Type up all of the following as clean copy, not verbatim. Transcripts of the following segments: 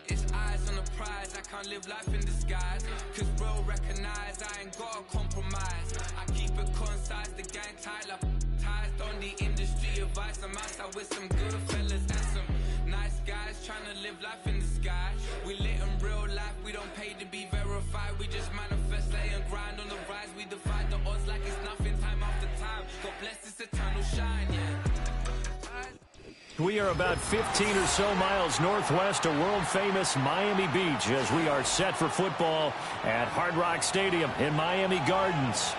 It's eyes on the prize, I can't live life in disguise. Cause real recognize I ain't gotta compromise. I keep it concise, the gang tight like ties. On the industry advice, I'm outside with some good fellas and some nice guys trying to live life in the sky. We lit in real life, we don't pay to be verified. We just manifest, lay and grind on the rise. We defy the odds like it's nothing, time after time. God bless this eternal shine, yeah. We are about 15 or so miles northwest of world-famous Miami Beach as we are set for football at Hard Rock Stadium in Miami Gardens.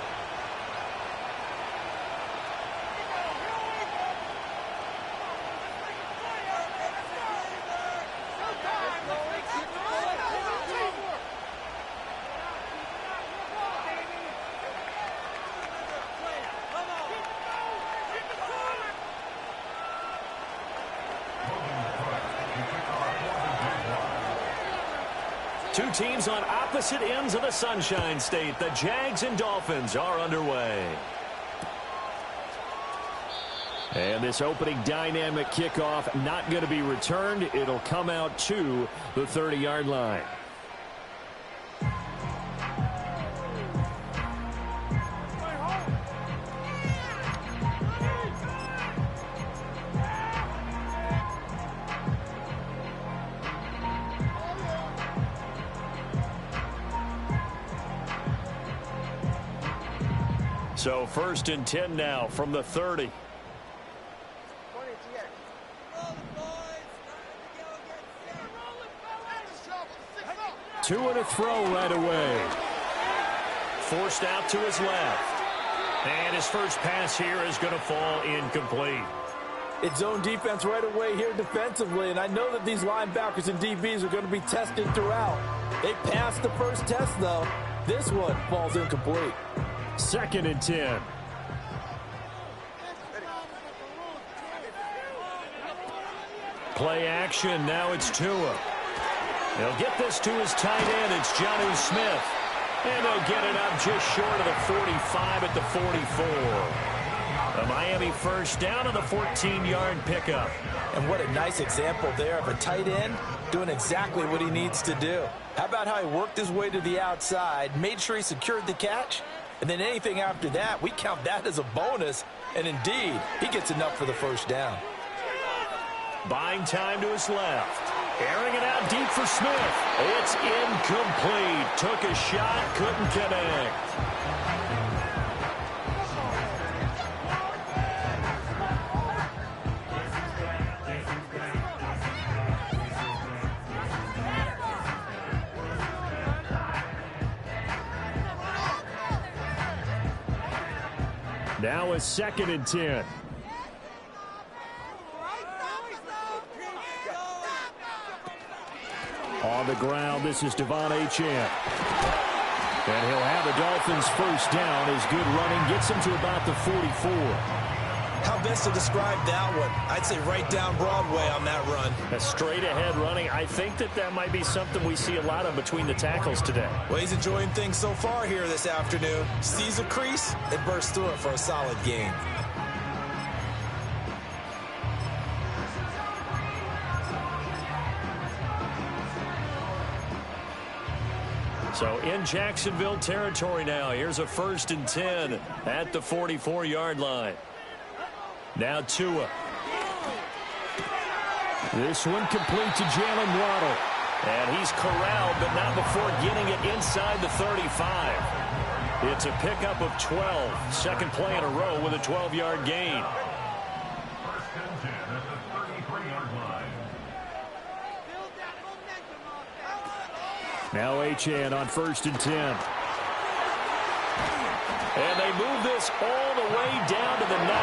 Two teams on opposite ends of the Sunshine State. The Jags and Dolphins are underway. And this opening dynamic kickoff not going to be returned. It'll come out to the 30-yard line. So 1st and 10 now from the 30. Two and a throw right away. Forced out to his left. And his first pass here is going to fall incomplete. It's zone defense right away here defensively, and I know that these linebackers and DBs are going to be tested throughout. They passed the first test, though. This one falls incomplete. 2nd and 10. Play action. Now it's Tua. He'll get this to his tight end. It's Jonnu Smith. And they'll get it up just short of the 45 at the 44. A Miami first down on the 14-yard pickup. And what a nice example there of a tight end doing exactly what he needs to do. How about how he worked his way to the outside, made sure he secured the catch, and then anything after that, we count that as a bonus. And indeed, he gets enough for the first down. Buying time to his left. Airing it out deep for Smith. It's incomplete. Took a shot, couldn't connect. Now a 2nd and 10. On the ground, this is Devon Achane. And he'll have the Dolphins first down. His good running gets him to about the 44. How best to describe that one? I'd say right down Broadway on that run. A straight-ahead running. I think that might be something we see a lot of between the tackles today. Well, he's enjoying things so far here this afternoon. Sees a crease and bursts through it for a solid gain. So in Jacksonville territory now. Here's a 1st and 10 at the 44-yard line. Now Tua. This one complete to Jalen Waddle. And he's corralled, but not before getting it inside the 35. It's a pickup of 12. Second play in a row with a 12-yard gain. Now Achane on 1st and 10. And they move this all the way down to the 9.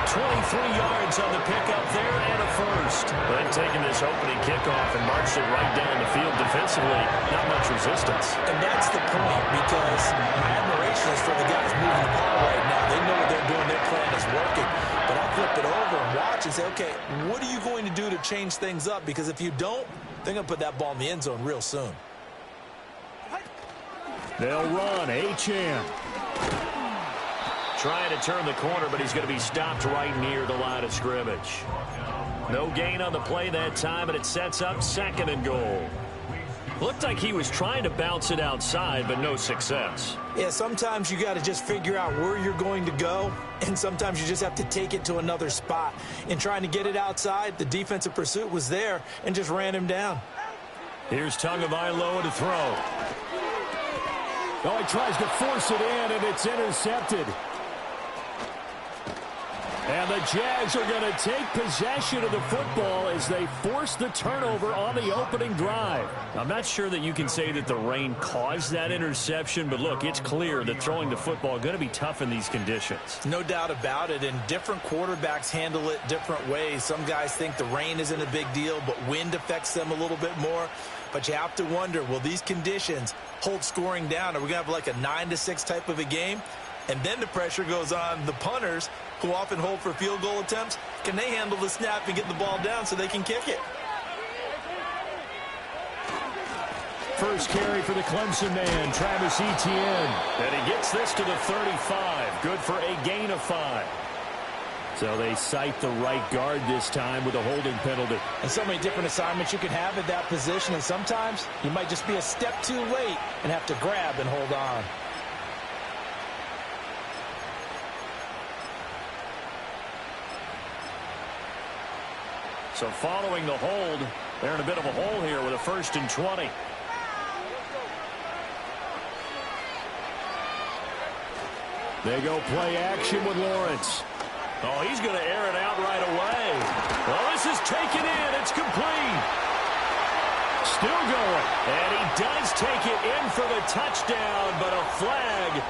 23 yards on the pickup there and a first. Then taking this opening kickoff and marched it right down the field defensively. Not much resistance. And that's the point, because my admiration is for the guys moving the ball right now. They know what they're doing. Their plan is working. But I flip it over and watch and say, okay, what are you going to do to change things up? Because if you don't, they're going to put that ball in the end zone real soon. They'll run. Achane. Trying to turn the corner, but he's going to be stopped right near the line of scrimmage. No gain on the play that time, and it sets up 2nd and goal. Looked like he was trying to bounce it outside, but no success. Yeah, sometimes you got to just figure out where you're going to go, and sometimes you just have to take it to another spot. In trying to get it outside, the defensive pursuit was there and just ran him down. Here's Tagovailoa to throw. Oh, he tries to force it in, and it's intercepted. And the Jags are going to take possession of the football as they force the turnover on the opening drive. I'm not sure that you can say that the rain caused that interception, but look, it's clear that throwing the football is going to be tough in these conditions. No doubt about it, and different quarterbacks handle it different ways. Some guys think the rain isn't a big deal, but wind affects them a little bit more. But you have to wonder, will these conditions hold scoring down? Are we going to have like a 9-6 type of a game? And then the pressure goes on the punters, who often hold for field goal attempts. Can they handle the snap and get the ball down so they can kick it? First carry for the Clemson man, Travis Etienne. And he gets this to the 35. Good for a gain of 5. So they cite the right guard this time with a holding penalty. And so many different assignments you can have at that position, and sometimes you might just be a step too late and have to grab and hold on. So following the hold, they're in a bit of a hole here with a 1st and 20. They go play action with Lawrence. Oh, he's going to air it out right away. Well, this is taken in. It's complete. Still going. And he does take it in for the touchdown, but a flag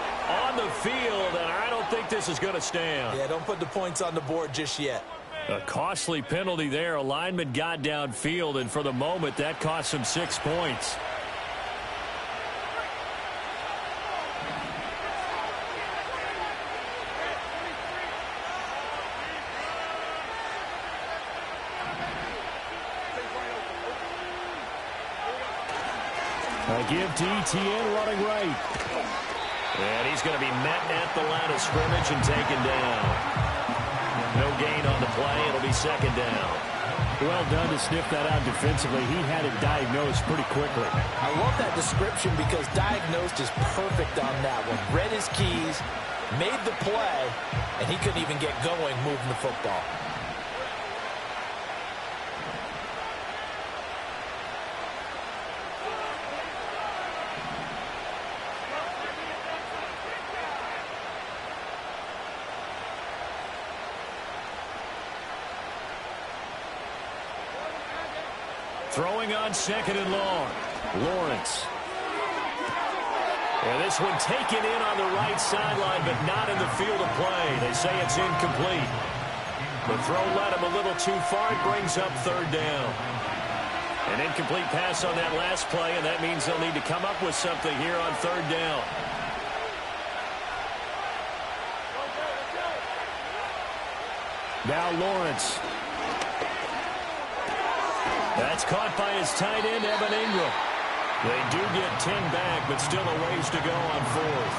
on the field, and I don't think this is going to stand. Yeah, don't put the points on the board just yet. A costly penalty there. A lineman got downfield, and for the moment, that cost him 6 points. A give to Etienne running right. And he's going to be met at the line of scrimmage and taken down. No gain on the play. It'll be 2nd down. Well done to sniff that out defensively. He had it diagnosed pretty quickly. I love that description because diagnosed is perfect on that one. Read his keys, made the play, and he couldn't even get going moving the football. Throwing on 2nd and long. Lawrence. And this one taken in on the right sideline, but not in the field of play. They say it's incomplete. The throw led him a little too far. It brings up 3rd down. An incomplete pass on that last play, and that means they'll need to come up with something here on 3rd down. Now Lawrence. That's caught by his tight end, Evan Ingram. They do get 10 back, but still a ways to go on 4th.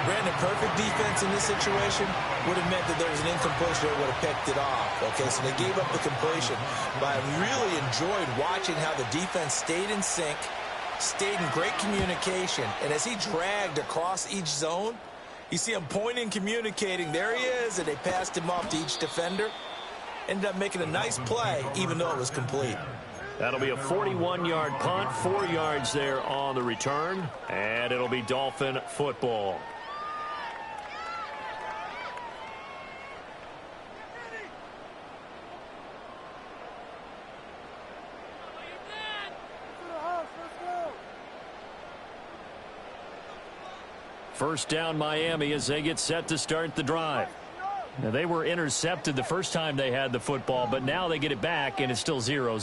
Brandon, perfect defense in this situation would have meant that there was an incompletion that would have picked it off. Okay, so they gave up the completion. But I really enjoyed watching how the defense stayed in sync, stayed in great communication, and as he dragged across each zone, you see him pointing, communicating. There he is, and they passed him off to each defender. Ended up making a nice play, even though it was complete. That'll be a 41-yard punt, 4 yards there on the return, and it'll be Dolphin football. First down Miami as they get set to start the drive. Now, they were intercepted the first time they had the football, but now they get it back, and it's still 0-0.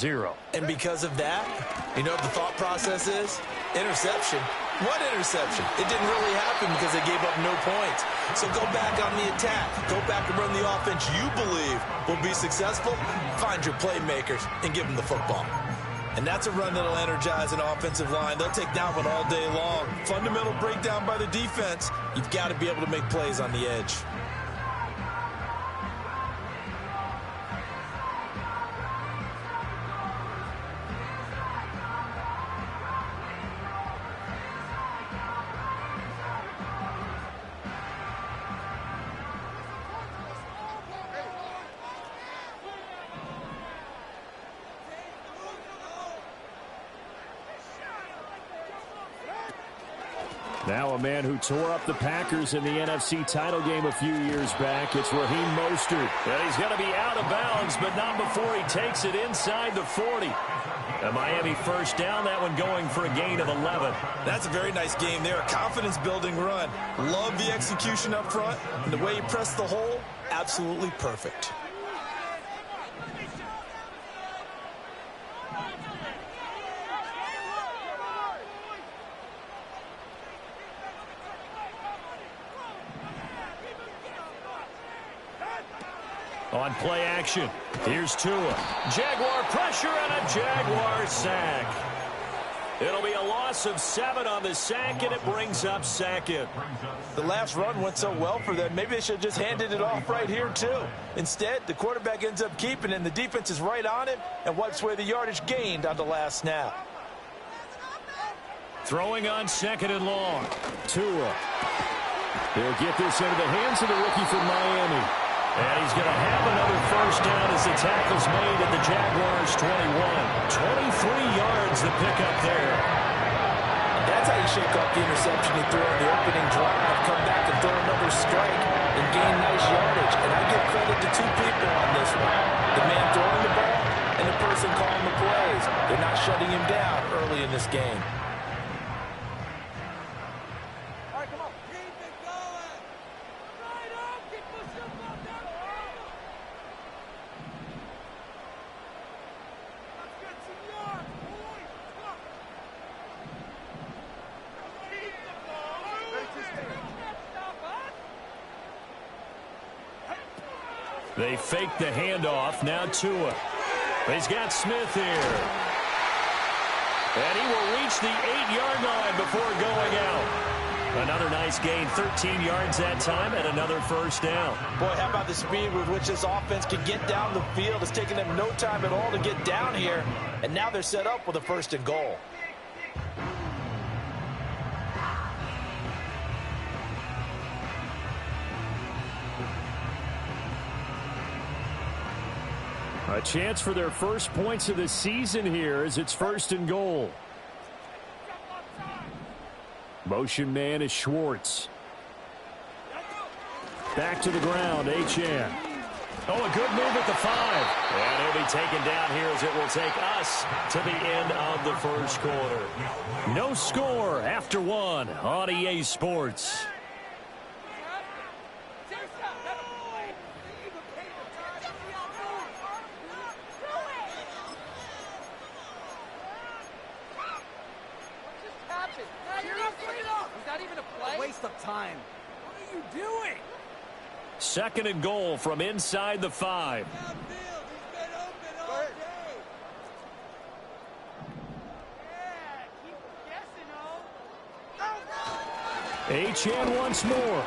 And because of that, you know what the thought process is? Interception. What interception? It didn't really happen because they gave up no points. So go back on the attack. Go back and run the offense you believe will be successful. Find your playmakers and give them the football. And that's a run that'll energize an offensive line. They'll take that one all day long. Fundamental breakdown by the defense. You've got to be able to make plays on the edge. Now a man who tore up the Packers in the NFC title game a few years back. It's Raheem Mostert. And he's going to be out of bounds, but not before he takes it inside the 40. A Miami first down, that one going for a gain of 11. That's a very nice game there. A confidence-building run. Love the execution up front. And the way he pressed the hole, absolutely perfect. On play action, here's Tua. Jaguar pressure and a Jaguar sack. It'll be a loss of 7 on the sack, and it brings up second. The last run went so well for them, maybe they should have just handed it off right here, too. Instead, the quarterback ends up keeping it, and the defense is right on him and wipes away the yardage gained on the last snap. Throwing on 2nd and long. Tua. They'll get this into the hands of the rookie from Miami. And he's going to have another first down as the tackle's made at the Jaguars' 21. 23 yards the pickup there. That's how you shake off the interception he threw on the opening drive, come back and throw another strike and gain nice yardage. And I give credit to two people on this one. The man throwing the ball and the person calling the plays. They're not shutting him down early in this game. They fake the handoff. Now Tua. He's got Smith here. And he will reach the 8-yard line before going out. Another nice gain, 13 yards that time, and another first down. Boy, how about the speed with which this offense can get down the field? It's taken them no time at all to get down here, and now they're set up with a 1st and goal. A chance for their first points of the season here as it's 1st and goal. Motion man is Schwartz. Back to the ground, Achane. Oh, a good move at the 5. And he'll be taken down here as it will take us to the end of the first quarter. No score after 1 on EA Sports. Time. What are you doing? 2nd and goal from inside the 5. Achane once more.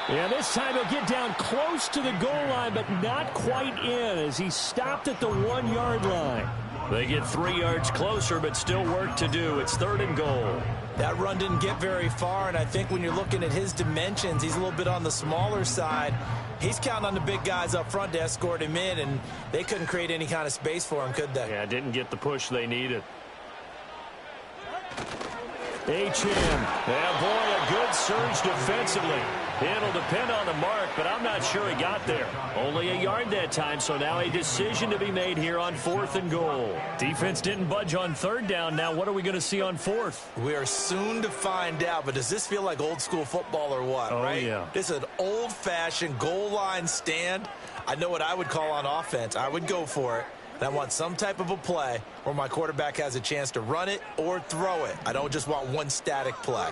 And this time he'll get down close to the goal line, but not quite in as he stopped at the 1-yard line. They get 3 yards closer, but still work to do. It's 3rd and goal. That run didn't get very far, and I think when you're looking at his dimensions, he's a little bit on the smaller side. He's counting on the big guys up front to escort him in, and they couldn't create any kind of space for him, could they? Yeah, didn't get the push they needed. Achane. Yeah, boy, a good surge defensively. It'll depend on the mark, but I'm not sure he got there. Only a yard that time, so now a decision to be made here on 4th and goal. Defense didn't budge on 3rd down. Now what are we going to see on 4th? We are soon to find out, but does this feel like old school football or what, right? Yeah. This is an old-fashioned goal line stand. I know what I would call on offense. I would go for it. And I want some type of a play where my quarterback has a chance to run it or throw it. I don't just want one static play.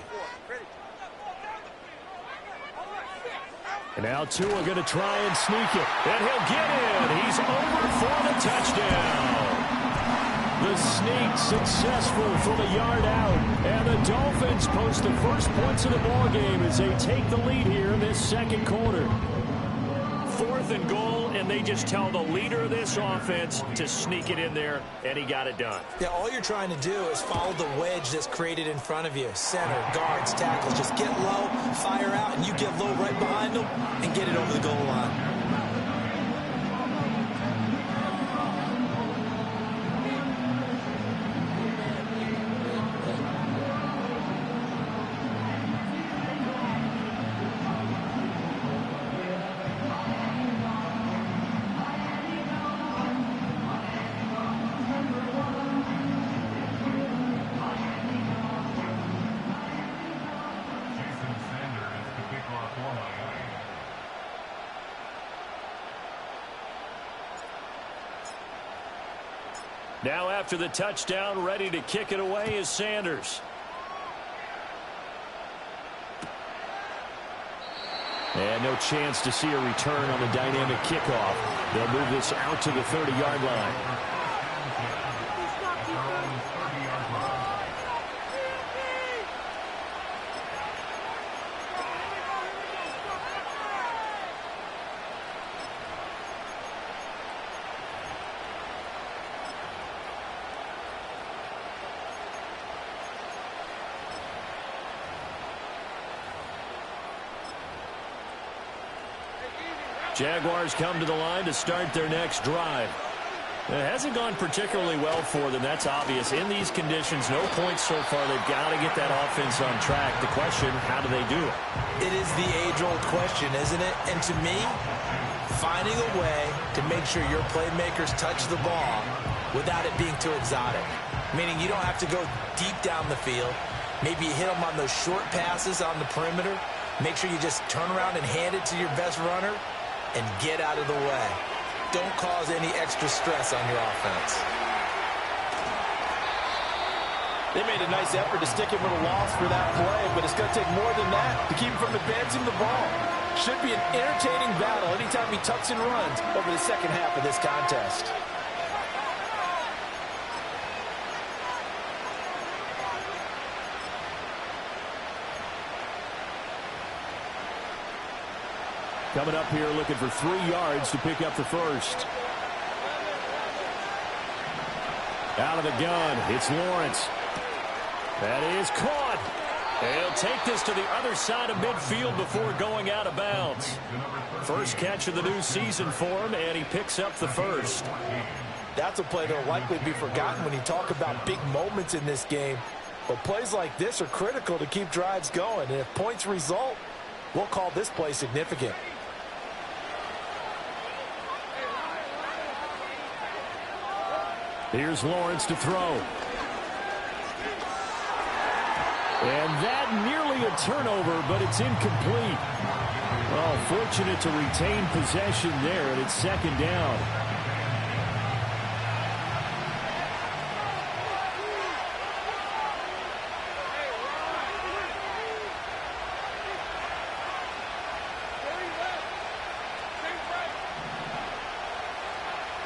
And now Tua going to try and sneak it. And he'll get in. He's over for the touchdown. The sneak successful from a yard out. And the Dolphins post the first points of the ballgame as they take the lead here in this 2nd quarter. 4th and goal, and they just tell the leader of this offense to sneak it in there, and he got it done. Yeah, all you're trying to do is follow the wedge that's created in front of you. Center, guards, tackles. Just get low, fire out, and you get low right behind them and get it over the goal line. Now after the touchdown, ready to kick it away is Sanders. And no chance to see a return on the dynamic kickoff. They'll move this out to the 30-yard line. Jaguars come to the line to start their next drive. It hasn't gone particularly well for them. That's obvious. In these conditions, no points so far. They've got to get that offense on track. The question, how do they do it? It is the age-old question, isn't it? And to me, finding a way to make sure your playmakers touch the ball without it being too exotic. Meaning you don't have to go deep down the field. Maybe you hit them on those short passes on the perimeter. Make sure you just turn around and hand it to your best runner and get out of the way. Don't cause any extra stress on your offense. They made a nice effort to stick him with a loss for that play, but it's going to take more than that to keep him from advancing the ball. Should be an entertaining battle anytime he tucks and runs over the second half of this contest. Coming up here looking for 3 yards to pick up the first. Out of the gun, it's Lawrence. That is caught. He'll take this to the other side of midfield before going out of bounds. First catch of the new season for him, and he picks up the first. That's a play that will likely be forgotten when you talk about big moments in this game. But plays like this are critical to keep drives going. And if points result, we'll call this play significant. Here's Lawrence to throw. And that nearly a turnover, but it's incomplete. Well, fortunate to retain possession there, and it's second down.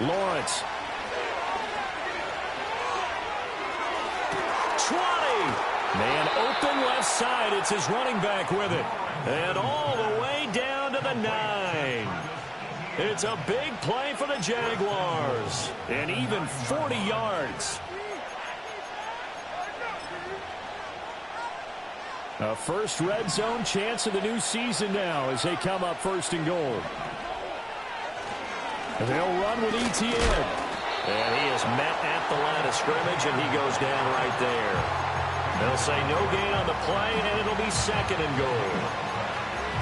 Lawrence. 20. Man open left side. It's his running back with it. And all the way down to the 9. It's a big play for the Jaguars. And even 40 yards. A first red zone chance of the new season now as they come up first and goal. They'll run with ETN. And he is met at the line of scrimmage, and he goes down right there. They'll say no gain on the play, and it'll be second and goal.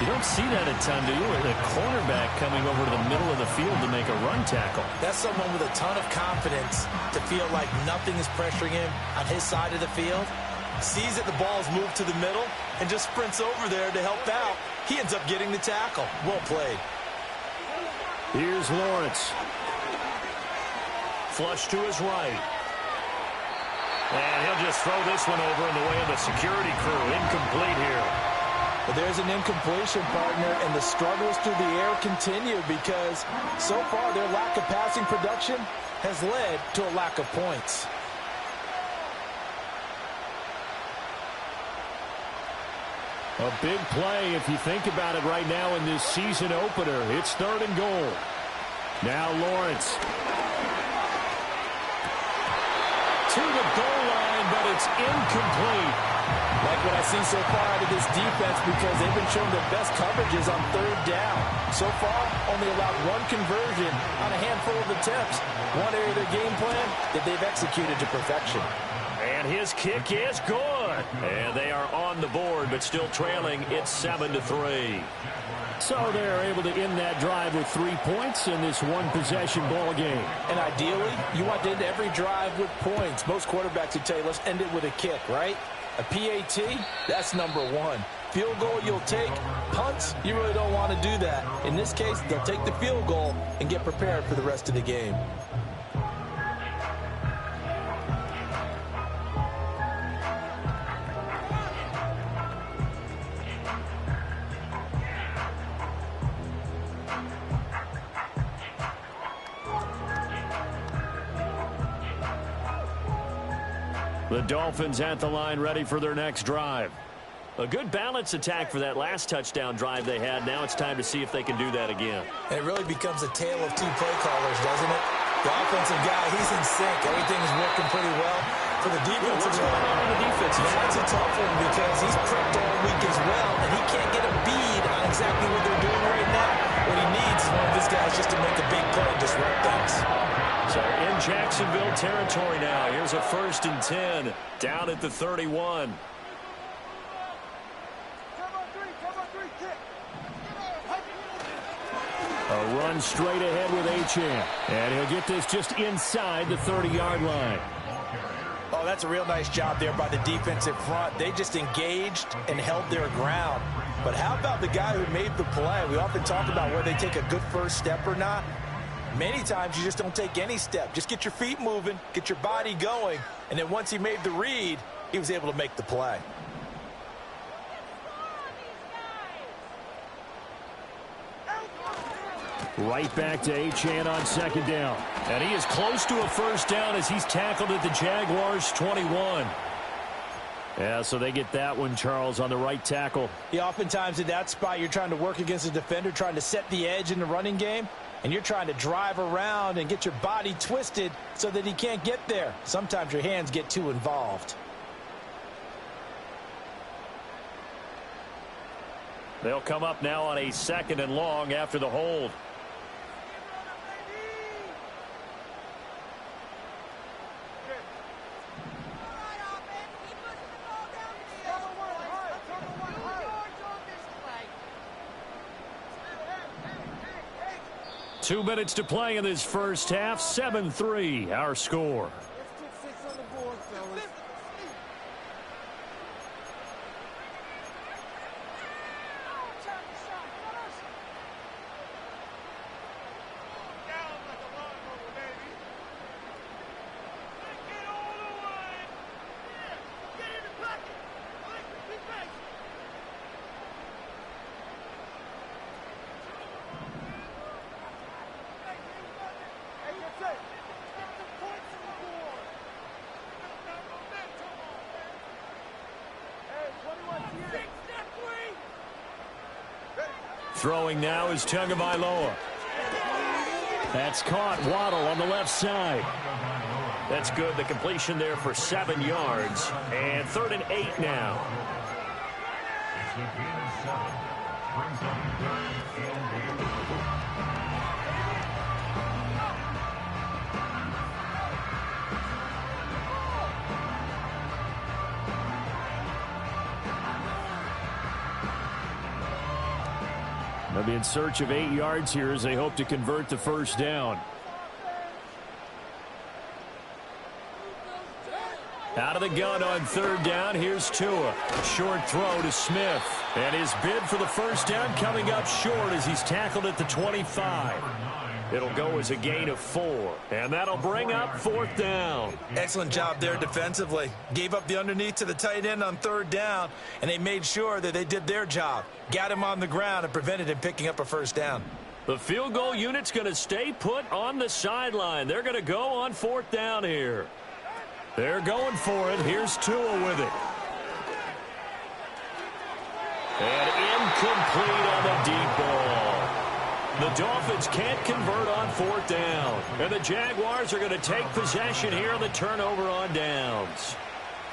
You don't see that a ton, do you? With a cornerback coming over to the middle of the field to make a run tackle. That's someone with a ton of confidence to feel like nothing is pressuring him on his side of the field. Sees that the ball's moved to the middle and just sprints over there to help out. He ends up getting the tackle. Well played. Here's Lawrence. Flush to his right. And he'll just throw this one over in the way of the security crew. Incomplete here. But there's an incompletion, partner, and the struggles through the air continue because so far their lack of passing production has led to a lack of points. A big play if you think about it right now in this season opener. It's third and goal. Now Lawrence. To the goal line, but it's incomplete. Like what I see so far out of this defense because they've been showing their best coverages on third down. So far, only allowed one conversion on a handful of attempts. One area of their game plan that they've executed to perfection. And his kick is good. And they are on the board, but still trailing. It's 7-3. So they're able to end that drive with 3 points in this one-possession ball game. And ideally, you want to end every drive with points. Most quarterbacks would tell you, let's end it with a kick, right? A PAT, that's number one. Field goal you'll take. Punts, you really don't want to do that. In this case, they'll take the field goal and get prepared for the rest of the game. The Dolphins at the line ready for their next drive. A good balance attack for that last touchdown drive they had. Now it's time to see if they can do that again. And it really becomes a tale of two play callers, doesn't it? The offensive guy, he's in sync. Everything is working pretty well. For the defense, what's going on the defensive side? That's a tough one because he's pricked all week as well, and he can't get a bead on exactly what they're doing right now. What he needs is one of these guys just to make a big play and disrupt things. So in Jacksonville territory now. Here's a 1st and 10 down at the 31. A run straight ahead with Achane. And he'll get this just inside the 30-yard line. Oh, that's a real nice job there by the defensive front. They just engaged and held their ground. But how about the guy who made the play? We often talk about whether they take a good first step or not. Many times you just don't take any step. Just get your feet moving, get your body going, and then once he made the read, he was able to make the play. Right back to Achane on 2nd down. And he is close to a first down as he's tackled at the Jaguars' 21. Yeah, so they get that one, Charles, on the right tackle. Yeah, oftentimes in that spot, you're trying to work against a defender, trying to set the edge in the running game, and you're trying to drive around and get your body twisted so that he can't get there. Sometimes your hands get too involved. They'll come up now on a 2nd and long after the hold. Two minutes to play in this first half. 7-3, our score. Let's get 6 on the board, fellas. Throwing now is Tagovailoa. That's caught. Waddle on the left side. That's good. The completion there for 7 yards. And 3rd and 8 now. They'll be in search of 8 yards here as they hope to convert the first down. Out of the gun on 3rd down. Here's Tua. Short throw to Smith. And his bid for the first down coming up short as he's tackled at the 25. It'll go as a gain of 4. And that'll bring up 4th down. Excellent job there defensively. Gave up the underneath to the tight end on 3rd down, and they made sure that they did their job. Got him on the ground and prevented him picking up a first down. The field goal unit's going to stay put on the sideline. They're going to go on 4th down here. They're going for it. Here's Tua with it. And incomplete on the deep ball. The Dolphins can't convert on 4th down. And the Jaguars are going to take possession here on the turnover on downs.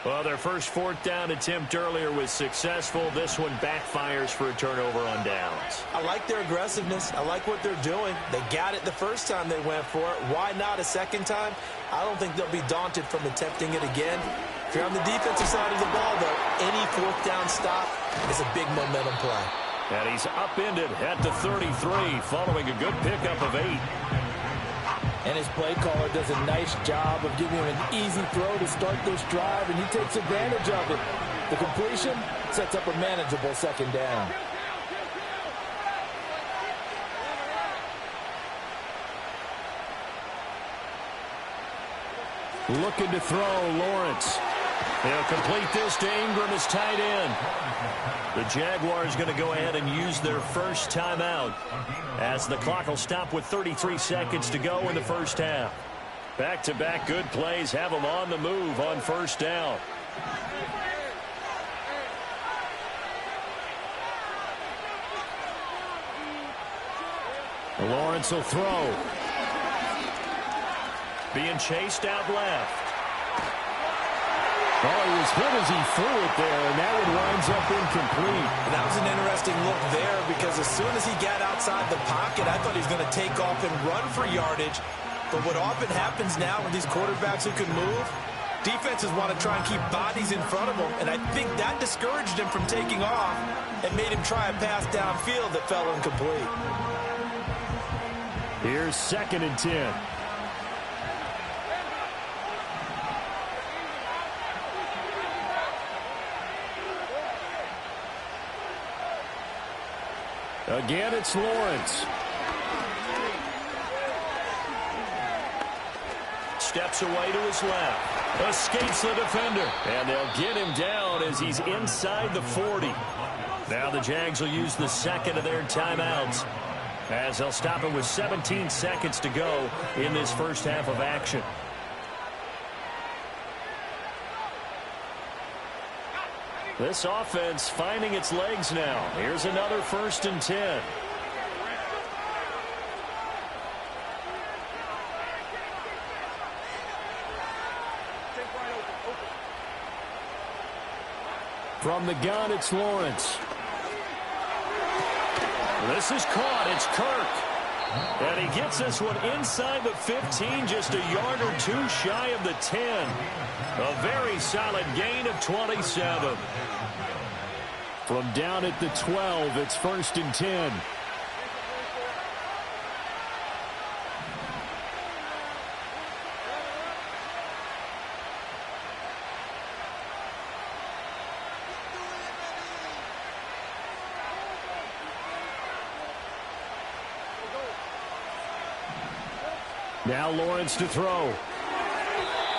Well, their first 4th down attempt earlier was successful. This one backfires for a turnover on downs. I like their aggressiveness. I like what they're doing. They got it the first time they went for it. Why not a second time? I don't think they'll be daunted from attempting it again. If you're on the defensive side of the ball, though, any 4th down stop is a big momentum play. And he's upended at the 33 following a good pickup of 8. And his play caller does a nice job of giving him an easy throw to start this drive, and he takes advantage of it. The completion sets up a manageable 2nd down. Looking to throw, Lawrence. They'll complete this to Ingram as tight end. The Jaguars going to go ahead and use their first timeout as the clock will stop with 33 seconds to go in the first half. Back-to-back good plays have them on the move on first down. Lawrence will throw. Being chased out left. Oh, he was hit as he threw it there, and that one winds up incomplete. And that was an interesting look there because as soon as he got outside the pocket, I thought he was going to take off and run for yardage. But what often happens now with these quarterbacks who can move, defenses want to try and keep bodies in front of them, and I think that discouraged him from taking off and made him try a pass downfield that fell incomplete. Here's 2nd and 10. Again, it's Lawrence. Steps away to his left. Escapes the defender. And they'll get him down as he's inside the 40. Now the Jags will use the second of their timeouts, as they'll stop it with 17 seconds to go in this first half of action. This offense finding its legs now. Here's another 1st and 10. From the gun, it's Lawrence. This is caught. It's Kirk. And he gets this one inside the 15, just a yard or two shy of the 10. A very solid gain of 27. From down at the 12, it's 1st and 10. Now Lawrence to throw.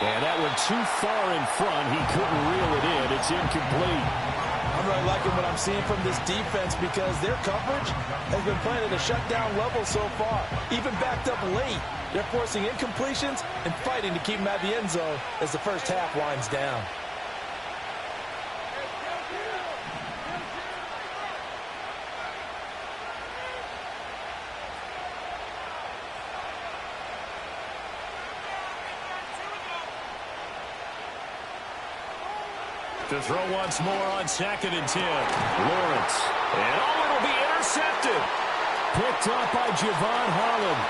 And that one too far in front. He couldn't reel it in. It's incomplete. I'm really liking what I'm seeing from this defense because their coverage has been playing at a shutdown level so far. Even backed up late, they're forcing incompletions and fighting to keep them at the end zone as the first half winds down. To throw once more on 2nd and 10. Lawrence. And it'll be intercepted. Picked up by Javon Holland.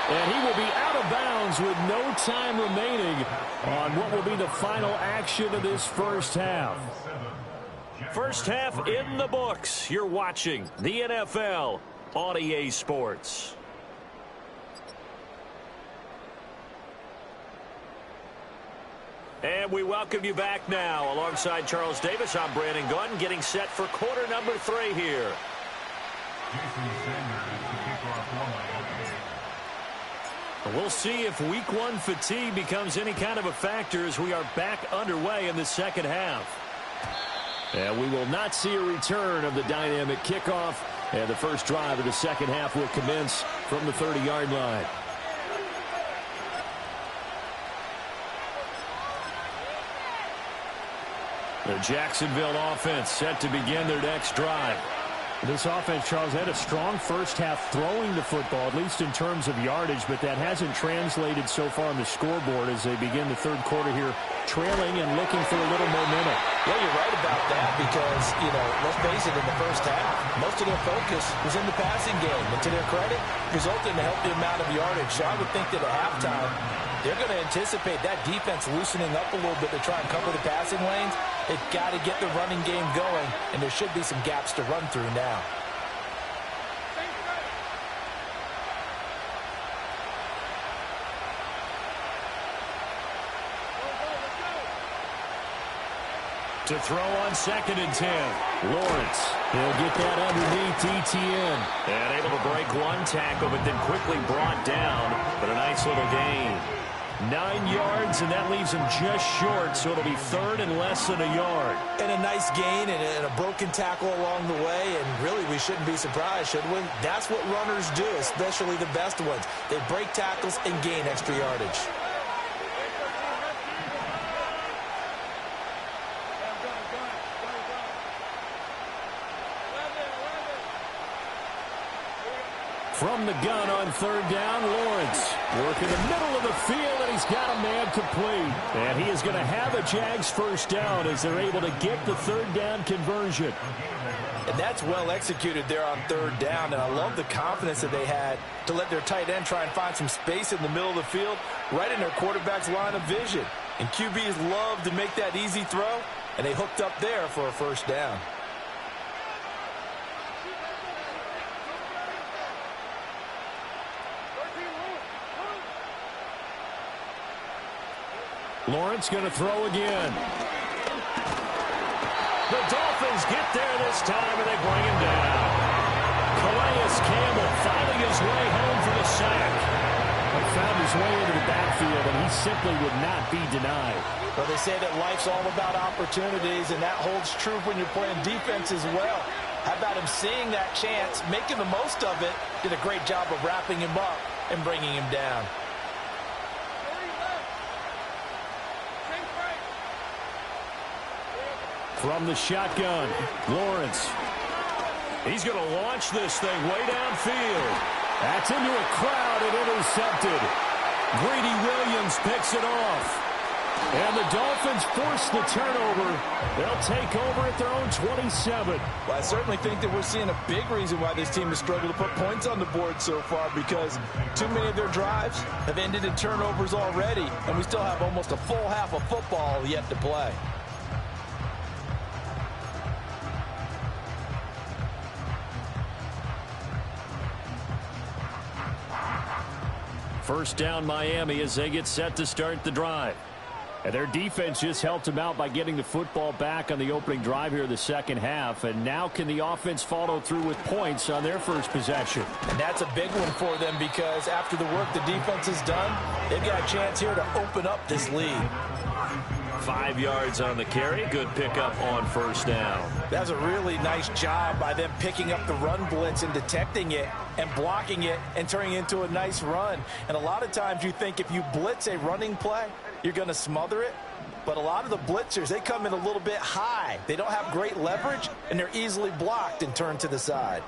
And he will be out of bounds with no time remaining on what will be the final action of this first half. First half in the books. You're watching the NFL on EA Sports. And we welcome you back now. Alongside Charles Davis, I'm Brandon Gaudin, getting set for quarter number 3 here. We'll see if week 1 fatigue becomes any kind of a factor as we are back underway in the second half. And we will not see a return of the dynamic kickoff. And the first drive of the second half will commence from the 30-yard line. The Jacksonville offense set to begin their next drive. This offense, Charles, had a strong first half throwing the football, at least in terms of yardage, but that hasn't translated so far on the scoreboard as they begin the third quarter here, trailing and looking for a little momentum. Yeah, you're right about that because, let's face it, in the first half, most of their focus was in the passing game. And to their credit, resulted in a healthy amount of yardage. So I would think that at halftime, they're going to anticipate that defense loosening up a little bit to try and cover the passing lanes. They've got to get the running game going, and there should be some gaps to run through now. To throw on 2nd and 10. Lawrence. He'll get that underneath Etienne. And able to break one tackle, but then quickly brought down. But a nice little gain. 9 yards, and that leaves him just short, so it'll be third and less than a yard. And a nice gain and a broken tackle along the way, and really we shouldn't be surprised, should we? That's what runners do, especially the best ones. They break tackles and gain extra yardage. From the gun on third down, Lawrence working the middle of the field, and he's got a man complete. And he is going to have a Jags first down as they're able to get the third down conversion. And that's well executed there on third down, and I love the confidence that they had to let their tight end try and find some space in the middle of the field, right in their quarterback's line of vision. And QBs love to make that easy throw, and they hooked up there for a first down. Lawrence going to throw again. The Dolphins get there this time, and they bring him down. Calais Campbell finding his way home for the sack. He found his way into the backfield, and he simply would not be denied. Well, they say that life's all about opportunities, and that holds true when you're playing defense as well. How about him seeing that chance, making the most of it, did a great job of wrapping him up and bringing him down. From the shotgun, Lawrence. He's going to launch this thing way downfield. That's into a crowd and intercepted. Greedy Williams picks it off. And the Dolphins force the turnover. They'll take over at their own 27. Well, I certainly think that we're seeing a big reason why this team has struggled to put points on the board so far, because too many of their drives have ended in turnovers already, and we still have almost a full half of football yet to play. First down Miami as they get set to start the drive. And their defense just helped them out by getting the football back on the opening drive here in the second half. And now can the offense follow through with points on their first possession? And that's a big one for them, because after the work the defense has done, they've got a chance here to open up this lead. 5 yards on the carry. Good pickup on first down. That's a really nice job by them picking up the run blitz and detecting it and blocking it and turning it into a nice run. And a lot of times you think if you blitz a running play, you're going to smother it. But a lot of the blitzers, they come in a little bit high. They don't have great leverage, and they're easily blocked and turned to the side.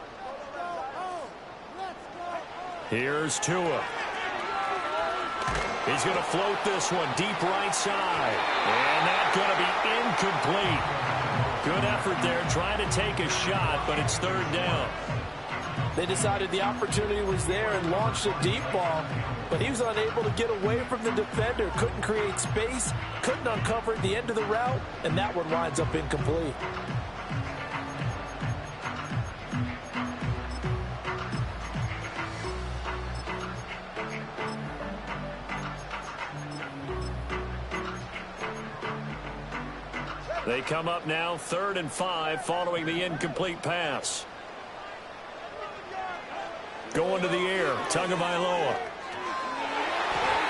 Here's Tua. He's going to float this one deep right side. And that's going to be incomplete. Good effort there trying to take a shot, but it's third down. They decided the opportunity was there and launched a deep ball, but he was unable to get away from the defender, couldn't create space, couldn't uncover at the end of the route, and that one winds up incomplete. They come up now 3rd and 5 following the incomplete pass. Going to the air, Tagovailoa.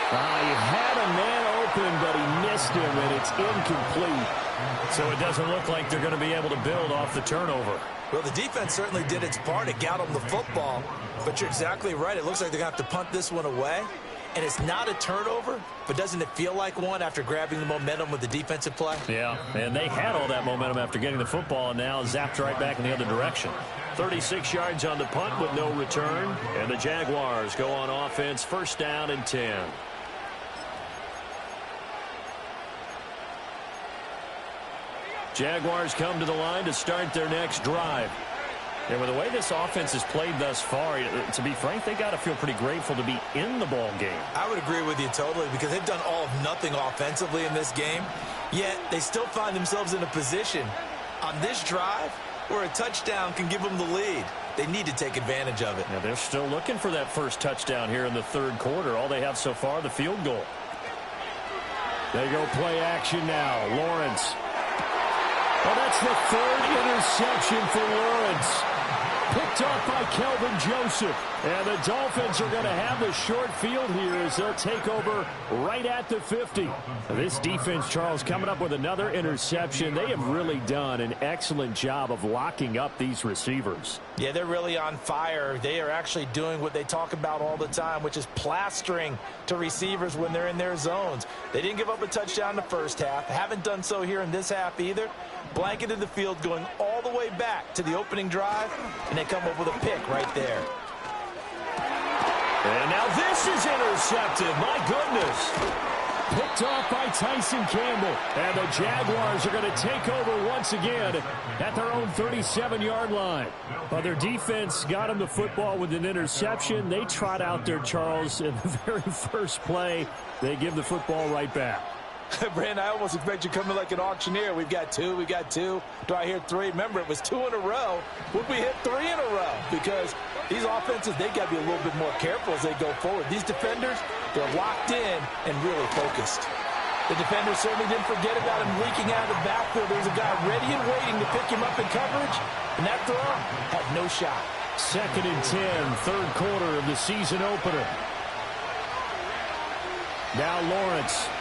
He had a man open, but he missed him, and it's incomplete. So it doesn't look like they're going to be able to build off the turnover. Well, the defense certainly did its part. It got them the football, but you're exactly right. It looks like they're going to have to punt this one away. And it's not a turnover, but doesn't it feel like one after grabbing the momentum with the defensive play? Yeah, and they had all that momentum after getting the football, and now zapped right back in the other direction. 36 yards on the punt with no return, and the Jaguars go on offense, first down and 10. Jaguars come to the line to start their next drive. And with the way this offense has played thus far, to be frank, they got to feel pretty grateful to be in the ball game. I would agree with you totally, because they've done all of nothing offensively in this game, yet they still find themselves in a position on this drive where a touchdown can give them the lead. They need to take advantage of it. Now they're still looking for that first touchdown here in the third quarter. All they have so far, the field goal. They go play action now. Lawrence. Well, that's the third interception for Lawrence. Picked off by Kelvin Joseph. And the Dolphins are going to have the short field here as they'll take over right at the 50. This defense, Charles, coming up with another interception. They have really done an excellent job of locking up these receivers. Yeah, they're really on fire. They are actually doing what they talk about all the time, which is plastering to receivers when they're in their zones. They didn't give up a touchdown in the first half. Haven't done so here in this half either. Blanketed the field going all the way back to the opening drive, and they come up with a pick right there. And now this is intercepted. My goodness. Picked off by Tyson Campbell. And the Jaguars are going to take over once again at their own 37-yard line. But their defense got them the football with an interception. They trot out there, Charles, in the very first play. They give the football right back. Brandon, I almost expect you coming like an auctioneer. We've got two. Do I hear three? Remember, it was 2 in a row. Would we hit 3 in a row? Because these offenses, they got to be a little bit more careful as they go forward. These defenders, they're locked in and really focused. The defenders certainly didn't forget about him leaking out of the backfield. There's a guy ready and waiting to pick him up in coverage, and that throw had no shot. 2nd and 10, third quarter of the season opener. Now Lawrence.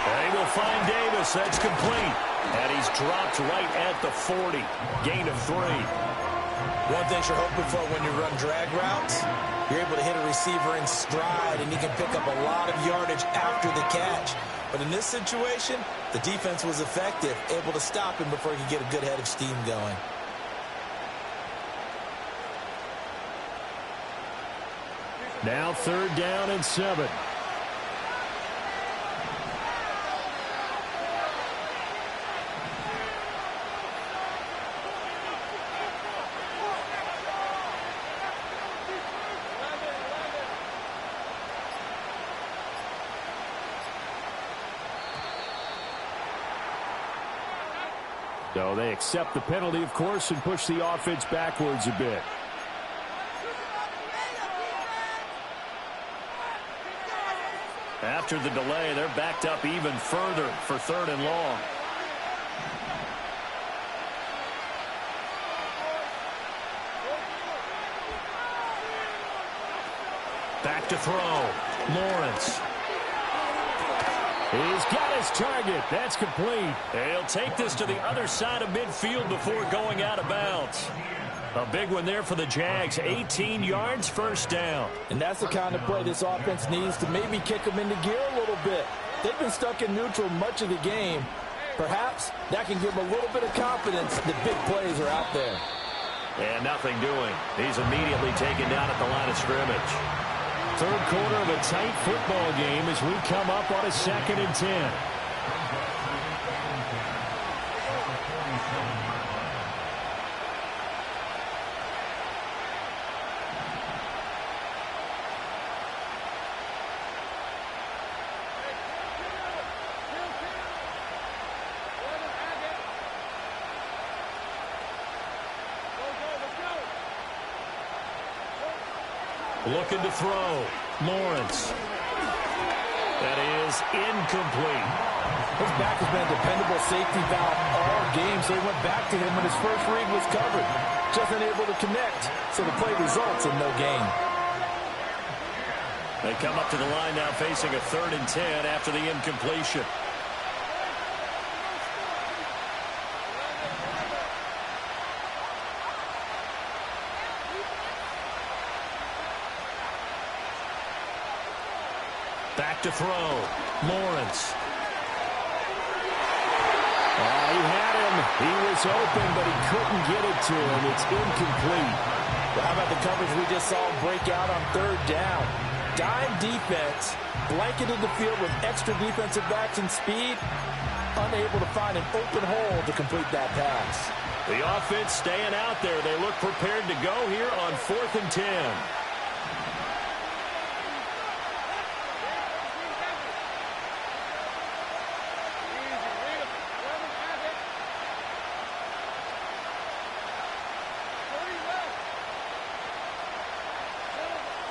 They will find Davis. That's complete. And he's dropped right at the 40. Gain of 3. One thing you're hoping for when you run drag routes, you're able to hit a receiver in stride, and he can pick up a lot of yardage after the catch. But in this situation, the defense was effective, able to stop him before he could get a good head of steam going. Now 3rd down and 7. So they accept the penalty, of course, and push the offense backwards a bit. After the delay, they're backed up even further for 3rd and long. Back to throw. Lawrence. He's got his target. That's complete. He'll take this to the other side of midfield before going out of bounds. A big one there for the Jags. 18 yards, 1st down. And that's the kind of play this offense needs to maybe kick them into gear a little bit. They've been stuck in neutral much of the game. Perhaps that can give them a little bit of confidence that big plays are out there. And nothing doing. He's immediately taken down at the line of scrimmage. 3rd quarter of a tight football game as we come up on a 2nd and 10. Looking to throw. Lawrence. That is incomplete. His back has been a dependable safety valve all game, so he went back to him when his first read was covered. Just unable to connect, so the play results in no gain. They come up to the line now facing a 3rd and 10 after the incompletion. Back to throw. Lawrence. He had him. He was open, but he couldn't get it to him. It's incomplete. Well, how about the coverage we just saw him break out on 3rd down? Dime defense, blanketed the field with extra defensive backs and speed, unable to find an open hole to complete that pass. The offense staying out there. They look prepared to go here on 4th and 10.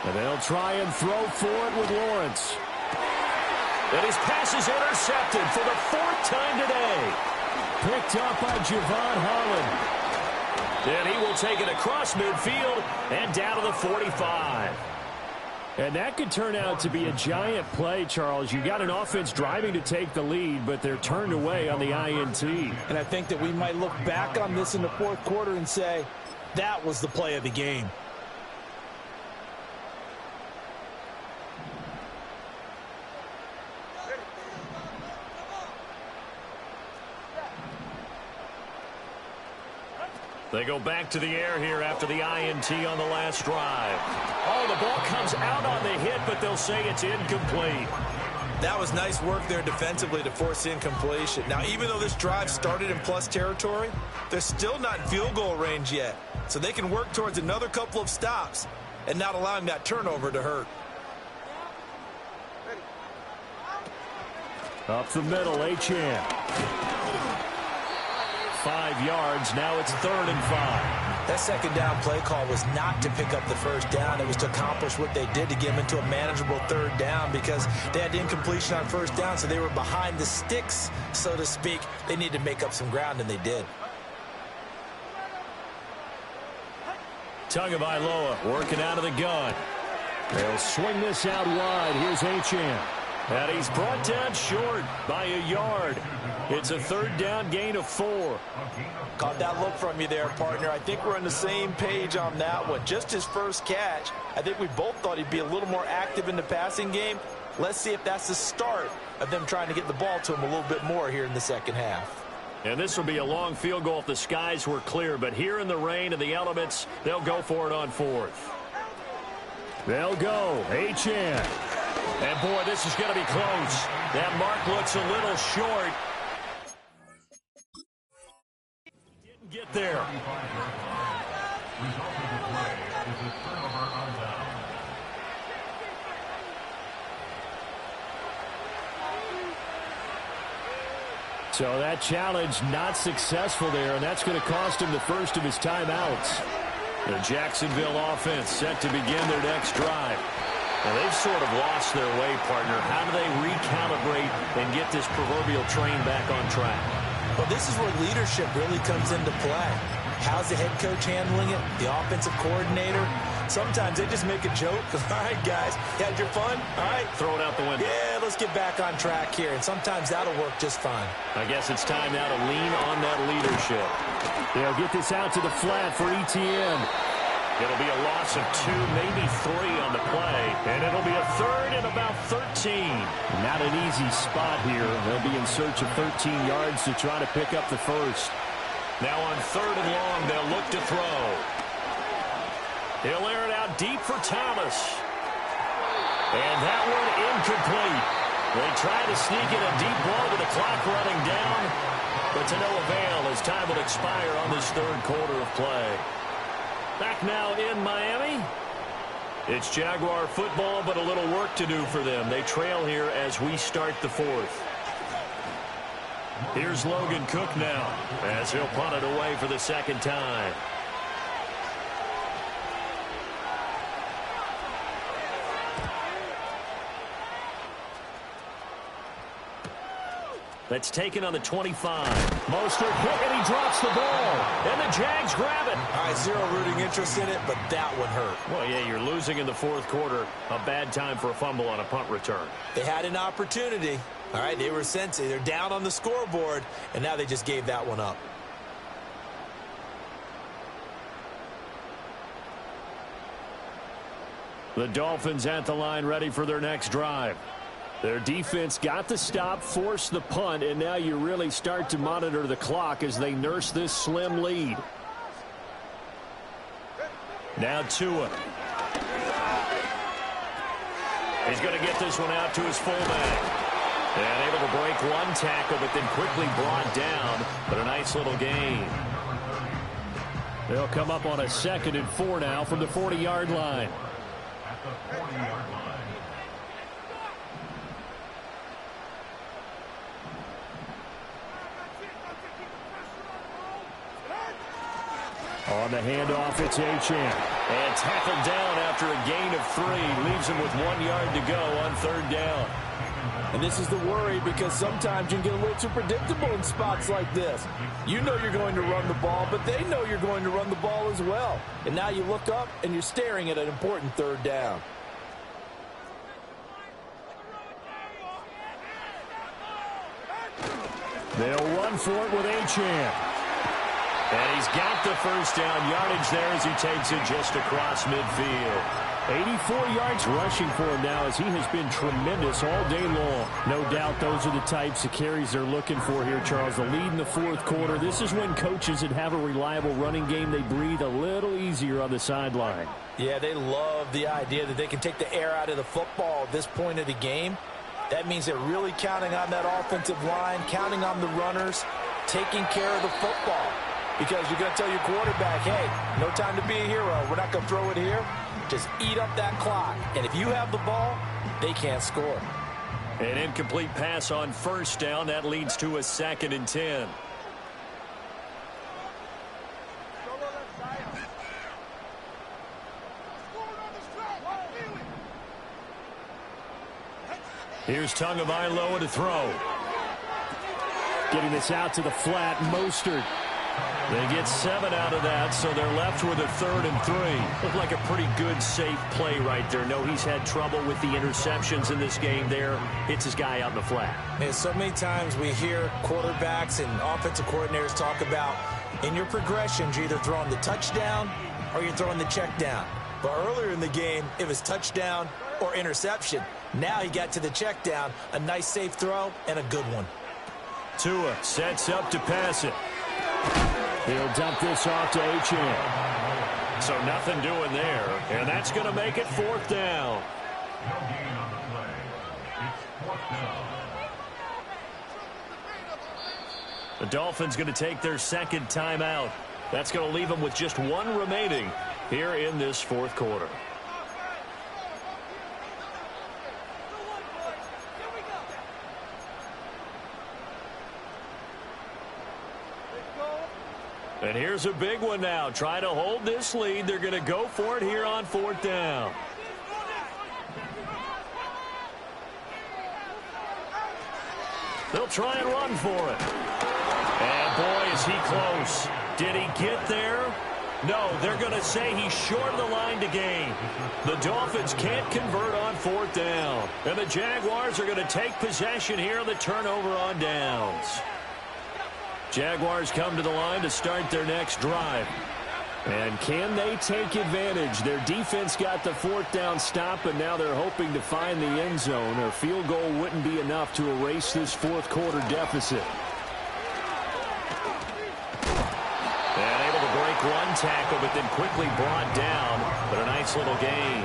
And they'll try and throw for it with Lawrence. And his pass is intercepted for the 4th time today. Picked up by Javon Holland. And he will take it across midfield and down to the 45. And that could turn out to be a giant play, Charles. You got an offense driving to take the lead, but they're turned away on the INT. And I think that we might look back on this in the fourth quarter and say, that was the play of the game. They go back to the air here after the INT on the last drive. Oh, the ball comes out on the hit, but they'll say it's incomplete. That was nice work there defensively to force incompletion. Now, even though this drive started in plus territory, they're still not in field goal range yet. So they can work towards another couple of stops and not allowing that turnover to hurt. Up the middle, Achane. 5 yards. Now it's 3rd and 5. That second down play call was not to pick up the first down. It was to accomplish what they did to get them into a manageable 3rd down because they had incompletion on first down, so they were behind the sticks, so to speak. They needed to make up some ground, and they did. Tagovailoa working out of the gun. They'll swing this out wide. Here's Achane. And he's brought down short by a yard. It's a 3rd down gain of 4. Caught that look from you there, partner. I think we're on the same page on that one. Just his first catch. I think we both thought he'd be a little more active in the passing game. Let's see if that's the start of them trying to get the ball to him a little bit more here in the second half. And this will be a long field goal if the skies were clear. But here in the rain and the elements, they'll go for it on 4th. They'll go. Achane. And, boy, this is going to be close. That mark looks a little short. Didn't get there. So that challenge not successful there, and that's going to cost him the first of his timeouts. The Jacksonville offense set to begin their next drive. Now, they've sort of lost their way, partner. How do they recalibrate and get this proverbial train back on track? Well, this is where leadership really comes into play. How's the head coach handling it? The offensive coordinator? Sometimes they just make a joke. All right, guys, you had your fun? All right. Throw it out the window. Yeah, let's get back on track here. And sometimes that'll work just fine. I guess it's time now to lean on that leadership. They'll get this out to the flat for Etienne. It'll be a loss of 2, maybe 3 on the play. And it'll be a 3rd and about 13. Not an easy spot here. They'll be in search of 13 yards to try to pick up the first. Now on 3rd and long, they'll look to throw. He'll air it out deep for Thomas. And that one incomplete. They try to sneak in a deep ball with the clock running down. But to no avail as time will expire on this 3rd quarter of play. Back now in Miami. It's Jaguar football, but a little work to do for them. They trail here as we start the 4th. Here's Logan Cook now as he'll punt it away for the 2nd time. That's taken on the 25. Mostert hit, and he drops the ball. And the Jags grab it. All right, zero rooting interest in it, but that one hurt. Well, yeah, you're losing in the 4th quarter. A bad time for a fumble on a punt return. They had an opportunity. All right, they were sensitive. They're down on the scoreboard, and now they just gave that one up. The Dolphins at the line ready for their next drive. Their defense got the stop, forced the punt, and now you really start to monitor the clock as they nurse this slim lead. Now Tua. He's going to get this one out to his fullback. And able to break one tackle, but then quickly brought down. But a nice little gain. They'll come up on a 2nd and 4 now from the 40-yard line. On the handoff, it's Achane. And tackled down after a gain of 3. Leaves him with 1 yard to go on 3rd down. And this is the worry because sometimes you can get a little too predictable in spots like this. You know you're going to run the ball, but they know you're going to run the ball as well. And now you look up and you're staring at an important third down. They'll run for it with Achane. And he's got the first down yardage there as he takes it just across midfield. 84 yards rushing for him now as he has been tremendous all day long. No doubt those are the types of carries they're looking for here, Charles. The lead in the fourth quarter. This is when coaches that have a reliable running game, they breathe a little easier on the sideline. Yeah, they love the idea that they can take the air out of the football at this point of the game. That means they're really counting on that offensive line, counting on the runners, taking care of the football. Because you're going to tell your quarterback, hey, no time to be a hero. We're not going to throw it here. Just eat up that clock. And if you have the ball, they can't score. An incomplete pass on first down. That leads to a 2nd and 10. Here's Tagovailoa to throw. Getting this out to the flat, Mostert. They get 7 out of that, so they're left with a 3rd and 3. Looked like a pretty good, safe play right there. No, he's had trouble with the interceptions in this game there. Hits his guy out in the flat. Man, so many times we hear quarterbacks and offensive coordinators talk about in your progressions, you're either throwing the touchdown or you're throwing the check down. But earlier in the game, it was touchdown or interception. Now he got to the check down, a nice safe throw, and a good one. Tua sets up to pass it. He'll dump this off to Achane. So nothing doing there, and that's going to make it 4th down. The Dolphins going to take their 2nd timeout. That's going to leave them with just 1 remaining here in this 4th quarter. And here's a big one now. Try to hold this lead. They're going to go for it here on 4th down. They'll try and run for it. And boy, is he close. Did he get there? No, they're going to say he's short of the line to gain. The Dolphins can't convert on 4th down. And the Jaguars are going to take possession here on the turnover on downs. Jaguars come to the line to start their next drive. And can they take advantage? Their defense got the 4th down stop, and now they're hoping to find the end zone. A field goal wouldn't be enough to erase this 4th quarter deficit. And able to break one tackle, but then quickly brought down. But a nice little gain.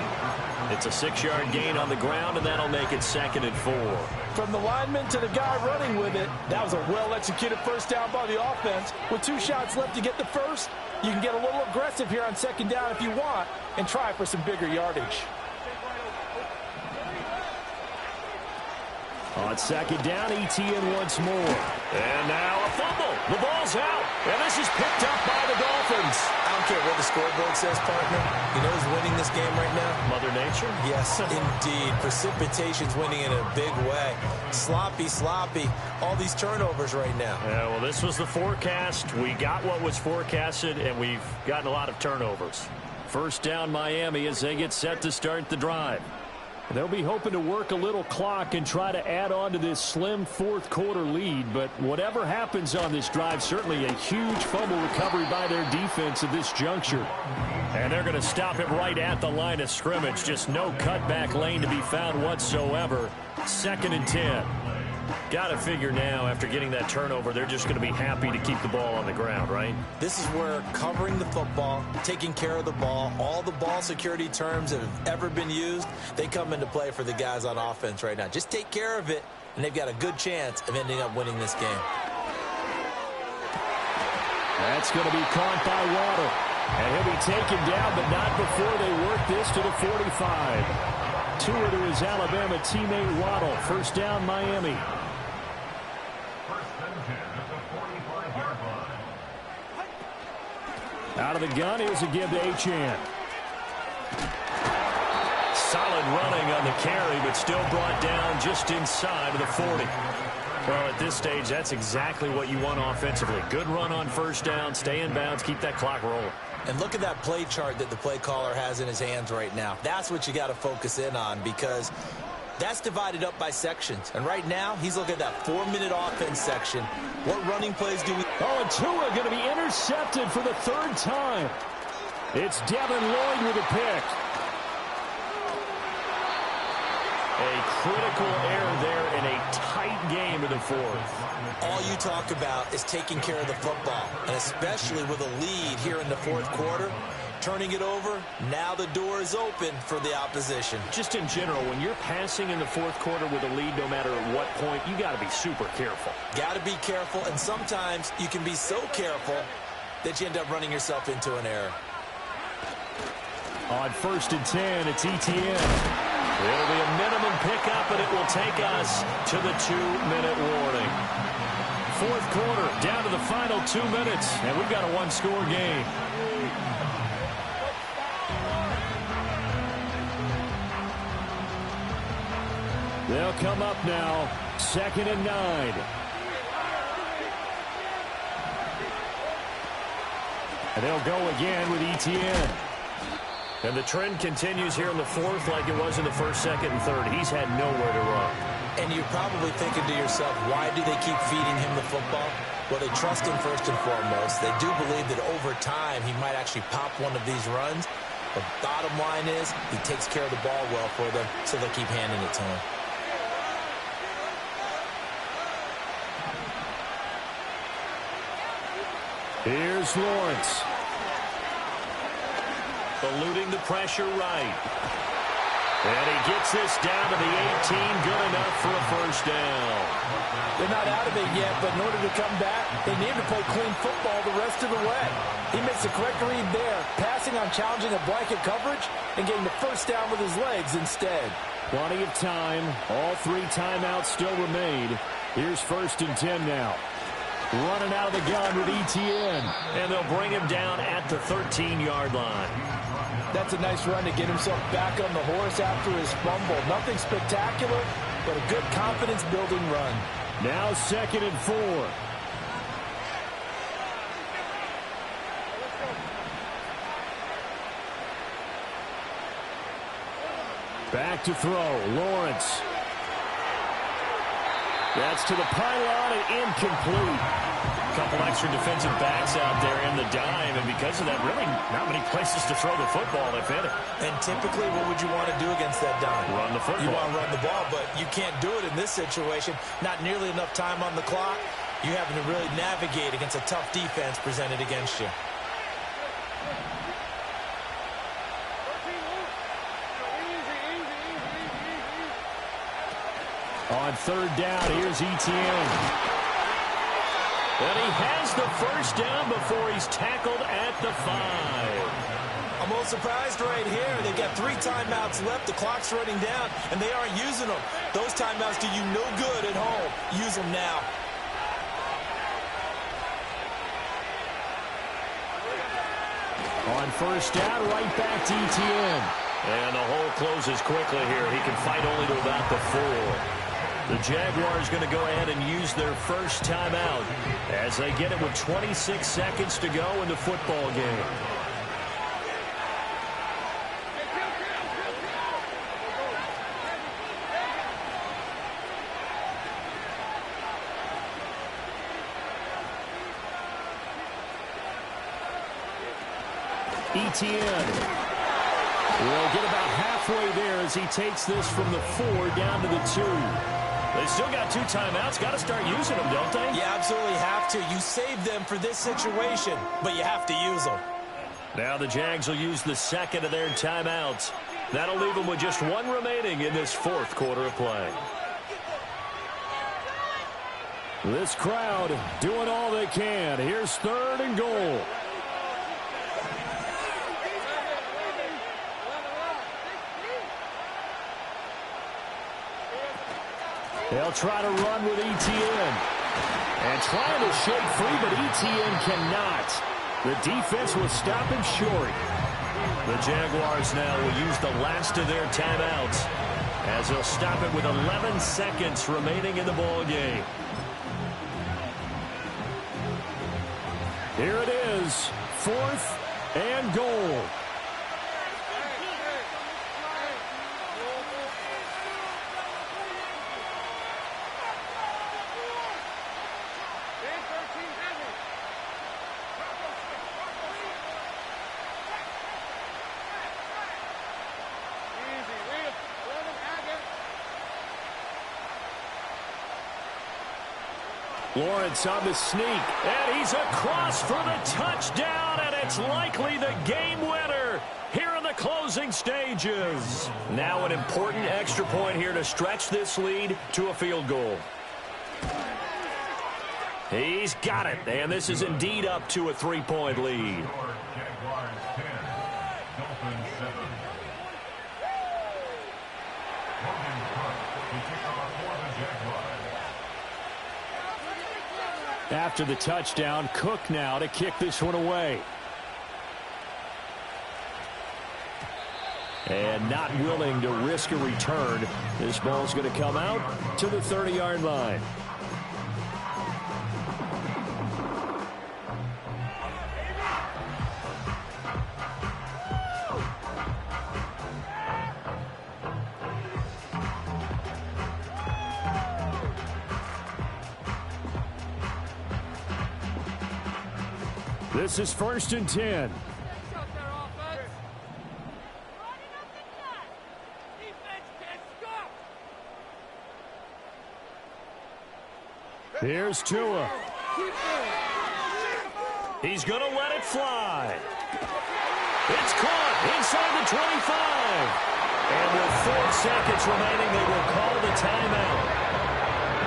It's a 6-yard gain on the ground, and that'll make it 2nd and 4. From the lineman to the guy running with it, that was a well-executed first down by the offense. With 2 shots left to get the first, you can get a little aggressive here on 2nd down if you want and try for some bigger yardage. On 2nd down, Etienne once more. And now a fumble. The ball's out. And this is picked up by the Dolphins. I don't care what the scoreboard says, partner. You know who's winning this game right now? Mother Nature? Yes, indeed. Precipitation's winning in a big way. Sloppy. All these turnovers right now. Yeah, well, this was the forecast. We got what was forecasted, and we've gotten a lot of turnovers. First down, Miami, as they get set to start the drive. They'll be hoping to work a little clock and try to add on to this slim 4th quarter lead. But whatever happens on this drive, certainly a huge fumble recovery by their defense at this juncture. And they're going to stop it right at the line of scrimmage. Just no cutback lane to be found whatsoever. 2nd and 10. Got to figure now, after getting that turnover, they're just going to be happy to keep the ball on the ground, right? This is where covering the football, taking care of the ball, all the ball security terms that have ever been used, they come into play for the guys on offense right now. Just take care of it, and they've got a good chance of ending up winning this game. That's going to be caught by Waddle. And he'll be taken down, but not before they work this to the 45. Tua to his Alabama teammate Waddle. First down, Miami. Out of the gun, here's a give to Achane. Solid running on the carry, but still brought down just inside of the 40. Well, at this stage, that's exactly what you want offensively. Good run on first down, stay in bounds, keep that clock rolling. And look at that play chart that the play caller has in his hands right now. That's what you got to focus in on, because that's divided up by sections. And right now, he's looking at that 4-minute offense section. What running plays do we... Oh, and Tua going to be intercepted for the third time. It's Devin Lloyd with a pick. A critical error there in a tight game in the fourth. All you talk about is taking care of the football, and especially with a lead here in the fourth quarter. Turning it over, now the door is open for the opposition. Just in general, when you're passing in the fourth quarter with a lead, no matter at what point, you got to be super careful. Got to be careful, and sometimes you can be so careful that you end up running yourself into an error. On 1st and 10, it's Etienne. It'll be a minimum pickup, and it will take us to the 2-minute warning. Fourth quarter, down to the final 2 minutes, and we've got a one-score game. They'll come up now, 2nd and 9. And they'll go again with Etienne. And the trend continues here in the fourth like it was in the first, second, and third. He's had nowhere to run. And you're probably thinking to yourself, why do they keep feeding him the football? Well, they trust him first and foremost. They do believe that over time he might actually pop one of these runs. But bottom line is he takes care of the ball well for them, so they'll keep handing it to him. Here's Lawrence. Eluding the pressure right. And he gets this down to the 18. Good enough for a first down. They're not out of it yet, but in order to come back, they need to play clean football the rest of the way. He makes the correct read there, passing on challenging a blanket coverage and getting the first down with his legs instead. Plenty of time. All 3 timeouts still remain. Here's 1st and 10 now. Running out of the gun with Etienne. And they'll bring him down at the 13-yard line. That's a nice run to get himself back on the horse after his fumble. Nothing spectacular, but a good confidence-building run. Now 2nd and 4. Back to throw. Lawrence. That's to the pylon and incomplete. A couple extra defensive backs out there in the dime, and because of that, really not many places to throw the football, if any. And typically, what would you want to do against that dime? Run the football. You want to run the ball, but you can't do it in this situation. Not nearly enough time on the clock. You're having to really navigate against a tough defense presented against you. On 3rd down, here's Etienne. And he has the first down before he's tackled at the 5. I'm a little surprised right here. They've got 3 timeouts left. The clock's running down, and they aren't using them. Those timeouts do you no good at home. Use them now. On 1st down, right back to Etienne. And the hole closes quickly here. He can fight only to about the 4. The Jaguars going to go ahead and use their first timeout as they get it with 26 seconds to go in the football game. Etienne will get about halfway there as he takes this from the 4 down to the 2. They still got 2 timeouts. Got to start using them, don't they? You absolutely have to. You save them for this situation, but you have to use them. Now the Jags will use the 2nd of their timeouts. That'll leave them with just 1 remaining in this 4th quarter of play. This crowd doing all they can. Here's 3rd and goal. They'll try to run with Etienne. And trying to shake free, but Etienne cannot. The defense will stop him short. The Jaguars now will use the last of their timeouts as they'll stop it with 11 seconds remaining in the ball game. Here it is, 4th and goal. Lawrence on the sneak, and he's across for the touchdown, and it's likely the game winner here in the closing stages. Now an important extra point here to stretch this lead to a field goal. He's got it, and this is indeed up to a 3-point lead. After the touchdown, Cook now to kick this one away. And not willing to risk a return. This ball's going to come out to the 30-yard line. This is 1st and 10. Here's Tua. He's going to let it fly. It's caught inside the 25. And with 4 seconds remaining, they will call the timeout.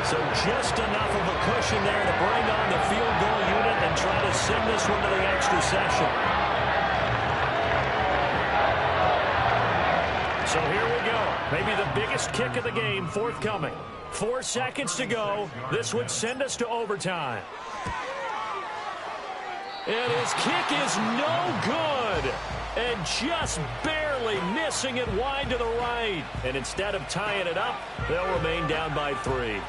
So just enough of a cushion there to bring on the field goal unit and try to send this one to the extra session. So here we go. Maybe the biggest kick of the game forthcoming. 4 seconds to go. This would send us to overtime. And his kick is no good. And just barely missing it wide to the right. And instead of tying it up, they'll remain down by 3.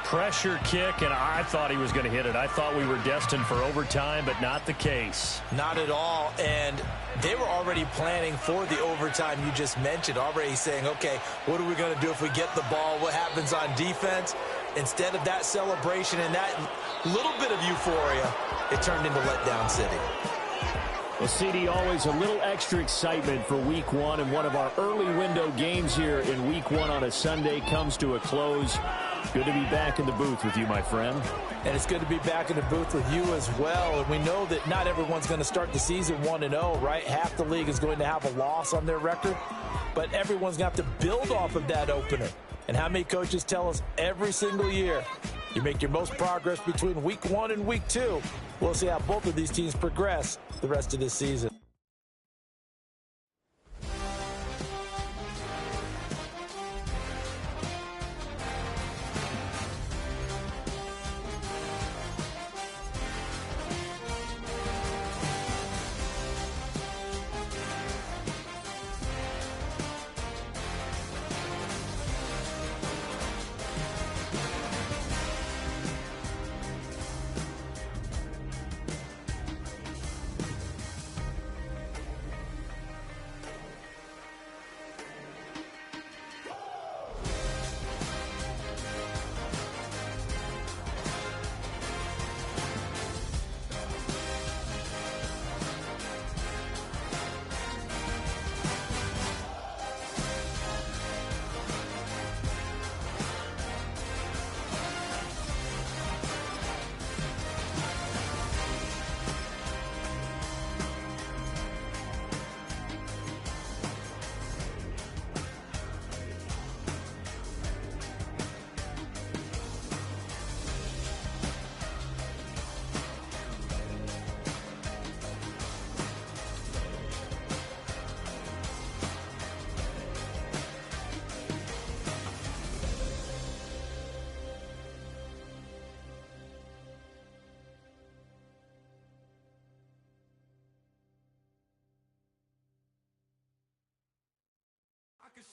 Pressure kick, and I thought he was going to hit it. I thought we were destined for overtime, but not the case. Not at all, and they were already planning for the overtime you just mentioned, already saying, okay, what are we going to do if we get the ball? What happens on defense? Instead of that celebration and that little bit of euphoria, it turned into letdown city. Well, CD, always a little extra excitement for Week 1, and one of our early window games here in Week 1 on a Sunday comes to a close. Good to be back in the booth with you, my friend. And it's good to be back in the booth with you as well. And we know that not everyone's going to start the season 1-0, right? Half the league is going to have a loss on their record. But everyone's going to have to build off of that opener. And how many coaches tell us every single year, you make your most progress between Week 1 and Week 2. We'll see how both of these teams progress the rest of this season.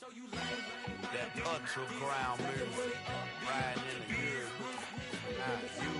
That ultra ground move, riding in the Europe.